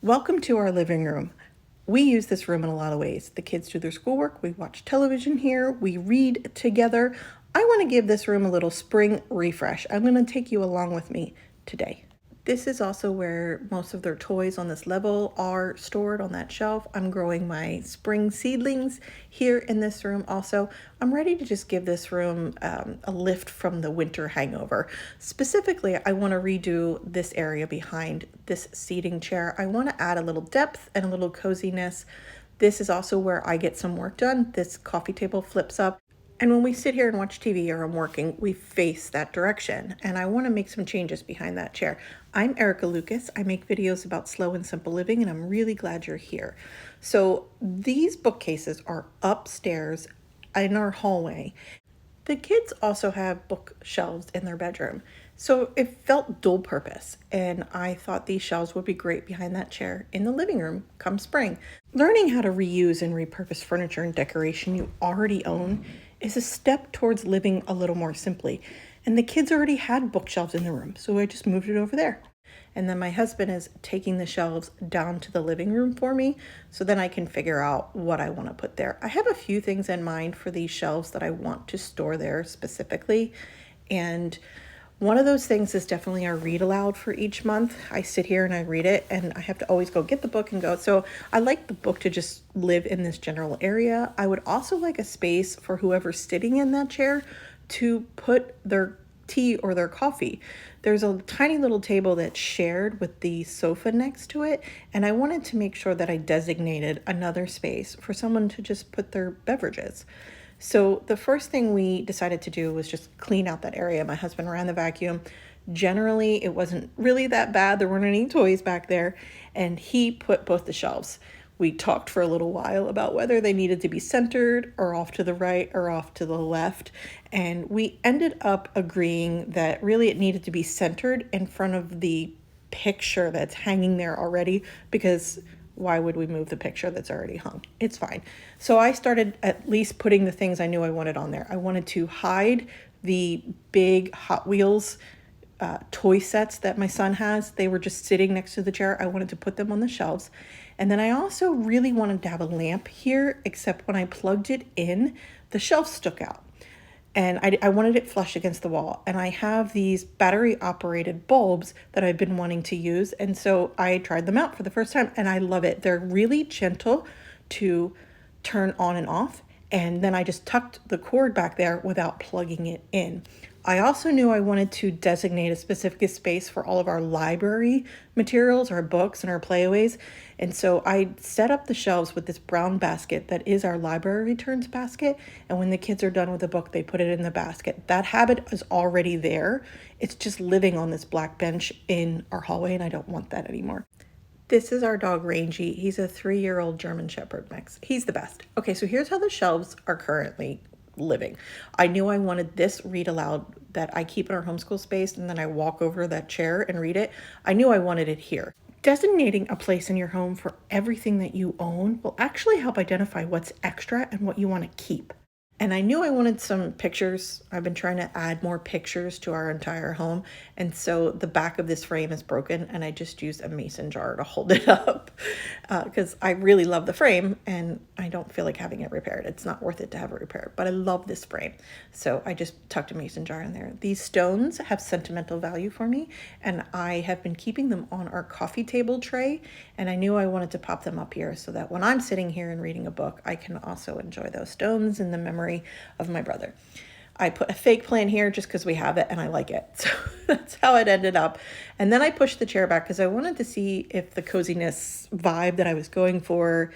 Welcome to our living room. We use this room in a lot of ways. The kids do their schoolwork, we watch television here, we read together. I want to give this room a little spring refresh. I'm going to take you along with me today. This is also where most of their toys on this level are stored on that shelf. I'm growing my spring seedlings here in this room also. I'm ready to just give this room a lift from the winter hangover. Specifically, I want to redo this area behind this seating chair. I want to add a little depth and a little coziness. This is also where I get some work done. This coffee table flips up. And when we sit here and watch TV or I'm working, we face that direction. And I want to make some changes behind that chair. I'm Erica Lucas. I make videos about slow and simple living, and I'm really glad you're here. So these bookcases are upstairs in our hallway. The kids also have bookshelves in their bedroom. So it felt dual purpose, and I thought these shelves would be great behind that chair in the living room come spring. Learning how to reuse and repurpose furniture and decoration you already own is a step towards living a little more simply. And the kids already had bookshelves in the room, so I just moved it over there. And then my husband is taking the shelves down to the living room for me, so then I can figure out what I want to put there. I have a few things in mind for these shelves that I want to store there specifically. And one of those things is definitely our read aloud for each month. I sit here and I read it, and I have to always go get the book and go. So I like the book to just live in this general area. I would also like a space for whoever's sitting in that chair to put their tea or their coffee. There's a tiny little table that's shared with the sofa next to it, and I wanted to make sure that I designated another space for someone to just put their beverages. So the first thing we decided to do was just clean out that area. My husband ran the vacuum. Generally, it wasn't really that bad. There weren't any toys back there, and he put both the shelves. We talked for a little while about whether they needed to be centered or off to the right or off to the left. And we ended up agreeing that really it needed to be centered in front of the picture that's hanging there already, because why would we move the picture that's already hung? It's fine. So I started at least putting the things I knew I wanted on there. I wanted to hide the big Hot Wheels toy sets that my son has. They were just sitting next to the chair. I wanted to put them on the shelves. And then I also really wanted to have a lamp here, except when I plugged it in, the shelf stuck out. And I wanted it flush against the wall. And I have these battery operated bulbs that I've been wanting to use. And so I tried them out for the first time, and I love it. They're really gentle to turn on and off. And then I just tucked the cord back there without plugging it in. I also knew I wanted to designate a specific space for all of our library materials, our books and our playaways. And so I set up the shelves with this brown basket that is our library returns basket. And when the kids are done with the book, they put it in the basket. That habit is already there. It's just living on this black bench in our hallway, and I don't want that anymore. This is our dog Rangy. He's a 3-year-old German Shepherd mix. He's the best. Okay, so here's how the shelves are currently living. I knew I wanted this read aloud that I keep in our homeschool space, and then I walk over that chair and read it. I knew I wanted it here. Designating a place in your home for everything that you own will actually help identify what's extra and what you want to keep. And I knew I wanted some pictures. I've been trying to add more pictures to our entire home. And so the back of this frame is broken, and I just used a mason jar to hold it up because I really love the frame and I don't feel like having it repaired. It's not worth it to have it repaired, but I love this frame. So I just tucked a mason jar in there. These stones have sentimental value for me, and I have been keeping them on our coffee table tray. And I knew I wanted to pop them up here so that when I'm sitting here and reading a book, I can also enjoy those stones in the memory of my brother. I put a fake plant here just because we have it and I like it. So that's how it ended up. And then I pushed the chair back because I wanted to see if the coziness vibe that I was going for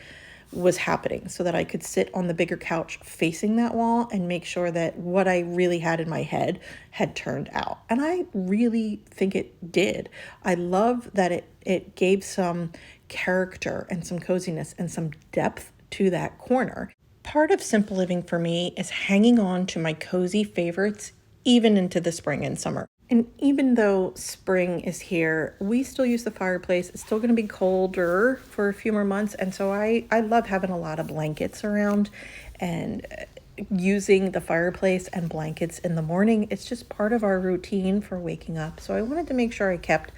was happening, so that I could sit on the bigger couch facing that wall and make sure that what I really had in my head had turned out. And I really think it did. I love that it gave some character and some coziness and some depth to that corner. Part of simple living for me is hanging on to my cozy favorites even into the spring and summer. And even though spring is here, we still use the fireplace. It's still going to be colder for a few more months. And so I love having a lot of blankets around and using the fireplace and blankets in the morning. It's just part of our routine for waking up. So I wanted to make sure I kept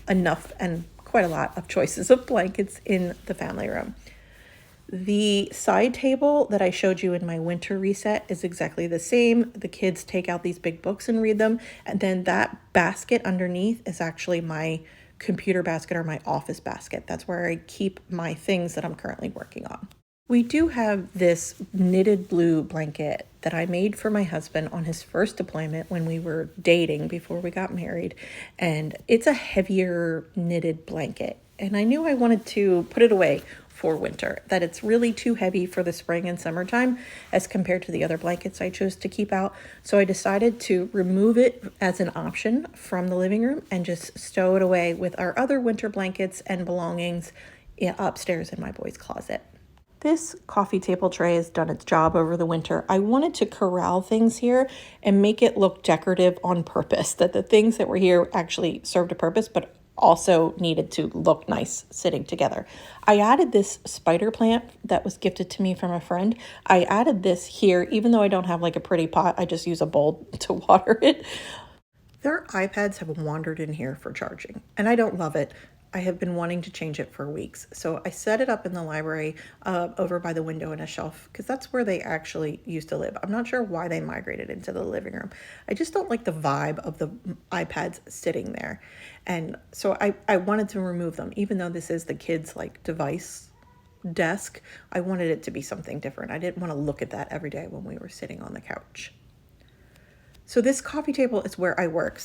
enough and quite a lot of choices of blankets in the family room. The side table that I showed you in my winter reset is exactly the same. The kids take out these big books and read them. And then that basket underneath is actually my computer basket or my office basket. That's where I keep my things that I'm currently working on. We do have this knitted blue blanket that I made for my husband on his first deployment when we were dating before we got married. And it's a heavier knitted blanket. And I knew I wanted to put it away for winter, that it's really too heavy for the spring and summertime as compared to the other blankets I chose to keep out. So I decided to remove it as an option from the living room and just stow it away with our other winter blankets and belongings upstairs in my boys' closet. This coffee table tray has done its job over the winter. I wanted to corral things here and make it look decorative on purpose, that the things that were here actually served a purpose, but also needed to look nice sitting together. I added this spider plant that was gifted to me from a friend. I added this here, even though I don't have like a pretty pot, I just use a bowl to water it. Their iPads have wandered in here for charging, and I don't love it. I have been wanting to change it for weeks. So I set it up in the library over by the window in a shelf because that's where they actually used to live. I'm not sure why they migrated into the living room. I just don't like the vibe of the iPads sitting there. And so I wanted to remove them, even though this is the kids' like device desk. I wanted it to be something different. I didn't want to look at that every day when we were sitting on the couch. So this coffee table is where I work.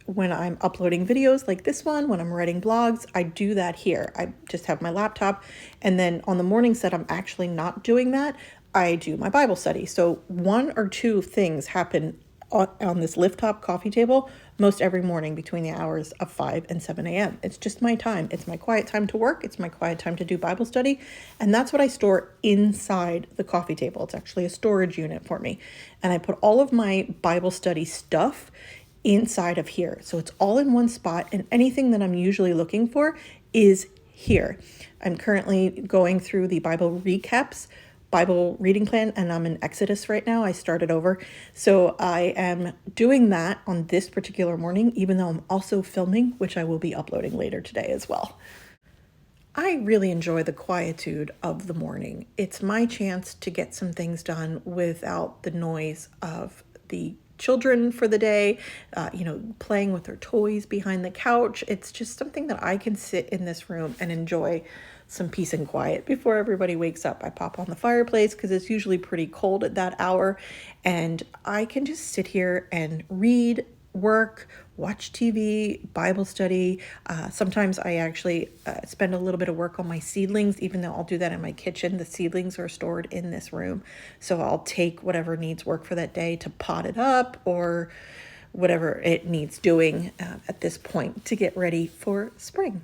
When I'm uploading videos like this one, when I'm writing blogs, I do that here. I just have my laptop. And then on the mornings that I'm actually not doing that, I do my Bible study. So one or two things happen on this lift top coffee table most every morning between the hours of 5 and 7 a.m. It's just my time. It's my quiet time to work. It's my quiet time to do Bible study. And that's what I store inside the coffee table. It's actually a storage unit for me. And I put all of my Bible study stuff inside of here. So it's all in one spot, and anything that I'm usually looking for is here. I'm currently going through the Bible recaps Bible reading plan, and I'm in Exodus right now. I started over. So I am doing that on this particular morning, even though I'm also filming, which I will be uploading later today as well. I really enjoy the quietude of the morning. It's my chance to get some things done without the noise of the children for the day, playing with their toys behind the couch. It's just something that I can sit in this room and enjoy some peace and quiet before everybody wakes up. I pop on the fireplace because it's usually pretty cold at that hour, and I can just sit here and read, work, watch TV, Bible study. Sometimes I actually spend a little bit of work on my seedlings, even though I'll do that in my kitchen. The seedlings are stored in this room. So I'll take whatever needs work for that day to pot it up or whatever it needs doing at this point to get ready for spring.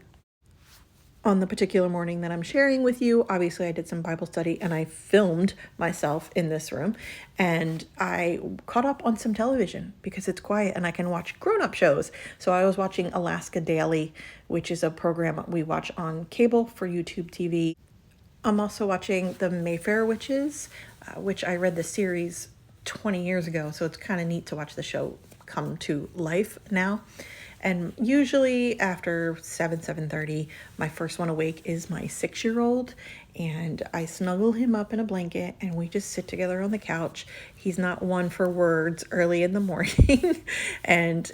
On the particular morning that I'm sharing with you, obviously I did some Bible study and I filmed myself in this room, and I caught up on some television because it's quiet and I can watch grown-up shows. So I was watching Alaska Daily, which is a program we watch on cable for YouTube TV. I'm also watching The Mayfair Witches, which I read the series 20 years ago, so it's kind of neat to watch the show come to life now. And usually after 7:30, my first one awake is my 6-year-old, and I snuggle him up in a blanket and we just sit together on the couch. He's not one for words early in the morning. And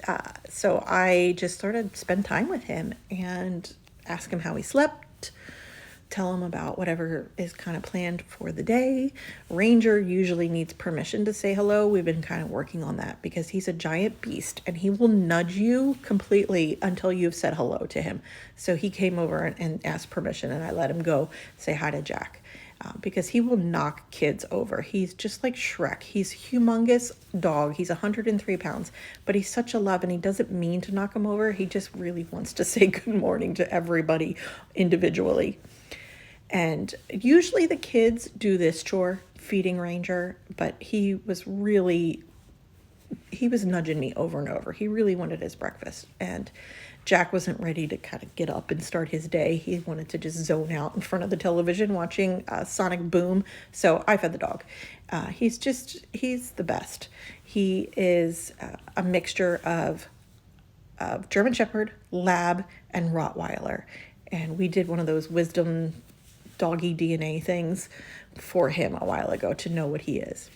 so I just sort of spend time with him and ask him how he slept, tell him about whatever is kind of planned for the day. Ranger usually needs permission to say hello. We've been kind of working on that because he's a giant beast and he will nudge you completely until you've said hello to him. So he came over and asked permission, and I let him go say hi to Jack because he will knock kids over. He's just like Shrek. He's a humongous dog. He's 103 pounds, but he's such a love, and he doesn't mean to knock him over. He just really wants to say good morning to everybody individually. And usually the kids do this chore, feeding Ranger, but he was nudging me over and over. He really wanted his breakfast, and Jack wasn't ready to kind of get up and start his day. He wanted to just zone out in front of the television watching Sonic Boom. So I fed the dog. He's the best. He is a mixture of of German Shepherd, Lab, and Rottweiler. And we did one of those wisdom doggy DNA things for him a while ago to know what he is.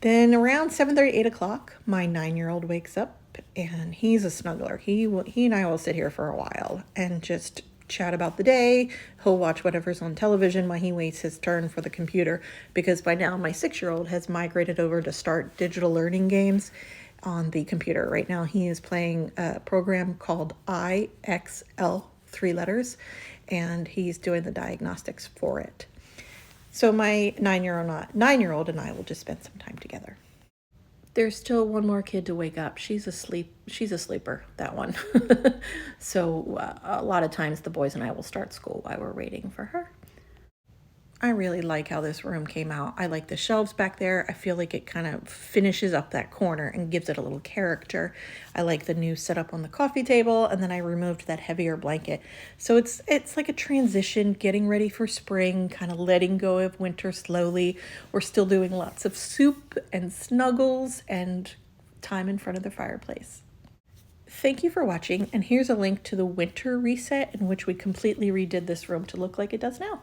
Then around 7:30, 8 o'clock, my 9-year-old wakes up, and he's a snuggler. He and I will sit here for a while and just chat about the day. He'll watch whatever's on television while he waits his turn for the computer, because by now my 6-year-old has migrated over to start digital learning games on the computer. Right now he is playing a program called IXL, 3 letters, and he's doing the diagnostics for it. So my 9-year-old and I will just spend some time together. There's still one more kid to wake up. She's asleep. She's a sleeper, that one. So a lot of times the boys and I will start school while we're waiting for her. I really like how this room came out. I like the shelves back there. I feel like it kind of finishes up that corner and gives it a little character. I like the new setup on the coffee table, and then I removed that heavier blanket. So it's like a transition, getting ready for spring, kind of letting go of winter slowly. We're still doing lots of soup and snuggles and time in front of the fireplace. Thank you for watching, and here's a link to the winter reset in which we completely redid this room to look like it does now.